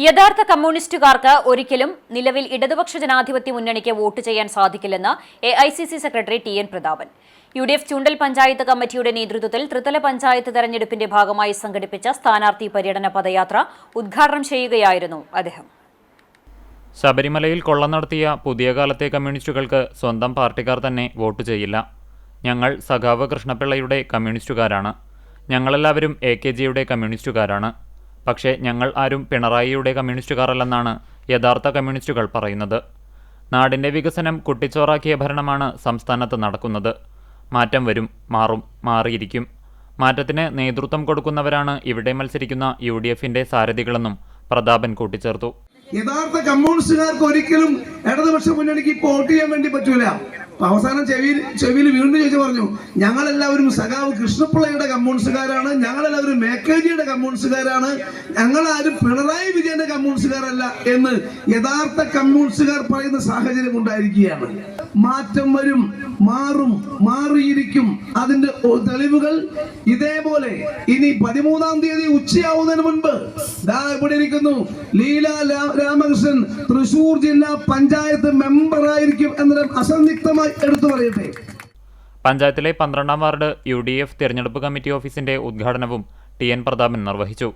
യഥാർത്ഥ കമ്മ്യൂണിസ്റ്റുകാർക്ക് ഒരിക്കലും നിലവിൽ ഇടതുപക്ഷ ജനാധിപത്യ മുന്നണിക്ക് വോട്ട് ചെയ്യാൻ സാധിക്കില്ലെന്ന് AICC secretary T N. Prathapan. UDF Choondal panchayat കമ്മിറ്റിയുടെ നേതൃത്വത്തിൽ ത്രിതല പഞ്ചായത്ത് തെരഞ്ഞെടുപ്പിന്റെ ഭാഗമായി സംഘടിപ്പിച്ച സ്ഥാനാർത്ഥി പര്യടന പദയാത്ര ഉദ്ഘാടനം ചെയ്യുകയായിരുന്നു അദ്ദേഹം. ശബരിമലയിൽ കൊള്ള നടത്തിയ പുതിയ കാലത്തെ കമ്മ്യൂണിസ്റ്റുകൾക്ക് സ്വന്തം പാർട്ടിക്കാർ തന്നെ വോട്ട് ചെയ്യില്ല. ഞങ്ങൾ സഖാവ് കൃഷ്ണപിള്ളയുടെ കമ്മ്യൂണിസ്റ്റുകാരാണ്. ഞങ്ങളെല്ലാവരും എ.കെ.ജിയുടെ കമ്മ്യൂണിസ്റ്റുകാരാണ്. പക്ഷേ ഞങ്ങൾ ആരും പിണറായിയുടെ കമ്മ്യൂണിസ്റ്റുകാരല്ലെന്നാണ് യഥാർത്ഥ കമ്മ്യൂണിസ്റ്റുകൾ പറയുന്നത്. നാടിൻ്റെ വികസനം കുട്ടിച്ചോറാക്കിയ ഭരണമാണ് സംസ്ഥാനത്ത് നടക്കുന്നത്. മാറ്റം വരും, മാറും, മാറിയിരിക്കും. മാറ്റത്തിന് നേതൃത്വം കൊടുക്കുന്നവരാണ് ഇവിടെ മത്സരിക്കുന്ന യുഡിഎഫിൻ്റെ സാരഥികളെന്നും പ്രതാപൻ കൂട്ടിച്ചേർത്തു. യഥാർത്ഥ കമ്മ്യൂണിസ്റ്റുകാർക്ക് ഒരിക്കലും ഇടതുപക്ഷ മുന്നണിക്ക് വോട്ട് ചെയ്യാൻ വേണ്ടി പറ്റൂല. അവസാനം ചെവിയിൽ വീണ്ടും ചോദിച്ചു പറഞ്ഞു, ഞങ്ങളെല്ലാവരും സഖാവ് കൃഷ്ണപിള്ളയുടെ കമ്മ്യൂണിസ്റ്റുകാരാണ്, ഞങ്ങളെല്ലാവരും എ.കെ.ജിയുടെ കമ്മ്യൂണിസ്റ്റുകാരാണ്, ഞങ്ങളാരും പിണറായി വിജയന്റെ കമ്മ്യൂണിസ്റ്റുകാരല്ല എന്ന് യഥാർത്ഥ കമ്മ്യൂണിസ്റ്റുകാർ പറയുന്ന സാഹചര്യം ഉണ്ടായിരിക്കുകയാണ്. മാറ്റം വരും, മാറും, മാറിയിരിക്കും. അതിന്റെ തെളിവുകൾ ഇതേപോലെ ഇനി 13-ാം തീയതി ഉച്ചയാവുന്നതിന് മുൻപ് ഇവിടെ ഇരിക്കുന്നു ലീല രാമകൃഷ്ണൻ തൃശൂർ ജില്ലാ പഞ്ചായത്ത് മെമ്പറായിരിക്കും എന്നതും അസന്നിഗ്ധമായി എടുത്തു പറയട്ടെ. പഞ്ചായത്തിലെ 12-ാം വാർഡ് യുഡിഎഫ് തിരഞ്ഞെടുപ്പ് കമ്മിറ്റി ഓഫീസിന്റെ ഉദ്ഘാടനവും ടി.എൻ. പ്രതാപൻ നിർവഹിച്ചു.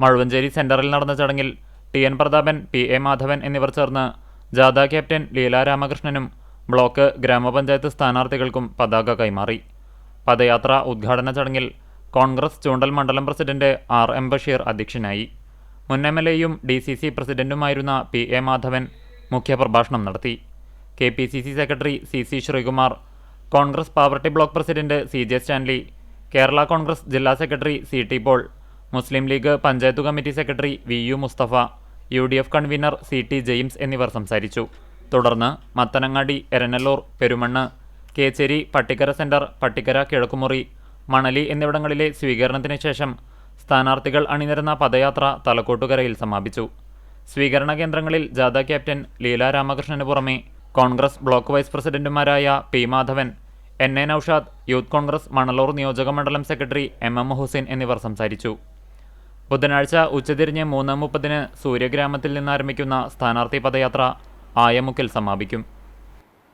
മഴുവഞ്ചേരി സെന്ററിൽ നടന്ന ചടങ്ങിൽ ടി.എൻ. പ്രതാപൻ, പി.എ. മാധവൻ എന്നിവർ ചേർന്ന് ജാഥ ക്യാപ്റ്റൻ ലീല രാമകൃഷ്ണനും ബ്ലോക്ക് ഗ്രാമപഞ്ചായത്ത് സ്ഥാനാർത്ഥികൾക്കും പതാക കൈമാറി. പദയാത്ര ഉദ്ഘാടന ചടങ്ങിൽ കോൺഗ്രസ് ചൂണ്ടൽ മണ്ഡലം പ്രസിഡന്റ് R.M. ബഷീർ അധ്യക്ഷനായി. മുൻ എം.എൽ.എയും DCC പ്രസിഡന്റുമായിരുന്ന പി.എ. മാധവൻ മുഖ്യപ്രഭാഷണം നടത്തി. KPCC secretary C.C. Sreekumar, Congress Pavaratty block president C.J. Stanley, Kerala Congress ജില്ലാ secretary C.T. Paul, Muslim League panchayat committee secretary V.U. Musthafa, UDF convener C.T. James എന്നിവർ സംസാരിച്ചു. തുടർന്ന് മത്തനങ്ങാടി, എരനല്ലൂർ, പെരുമണ്ണ്, കേച്ചേരി, പട്ടിക്കര സെന്റർ, പട്ടിക്കര കിഴക്കുമുറി, മണലി എന്നിവിടങ്ങളിലെ സ്വീകരണത്തിന് ശേഷം സ്ഥാനാർത്ഥികൾ അണിനിരന്ന പദയാത്ര തലക്കോട്ടുകരയിൽ സമാപിച്ചു. സ്വീകരണ കേന്ദ്രങ്ങളിൽ ജാഥ ക്യാപ്റ്റൻ ലീല രാമകൃഷ്ണന് പുറമെ കോൺഗ്രസ് ബ്ലോക്ക് വൈസ് പ്രസിഡന്റുമാരായ P. Madhavan, N.A. Noushad, youth Congress Manalur നിയോജക മണ്ഡലം സെക്രട്ടറി M.M. ഹുസൈൻ എന്നിവർ സംസാരിച്ചു. ബുധനാഴ്ച ഉച്ചതിരിഞ്ഞ് 3:30 സൂര്യഗ്രാമത്തിൽ നിന്നാരംഭിക്കുന്ന സ്ഥാനാർത്ഥി പദയാത്ര ആയമുക്കിൽ സമാപിക്കും.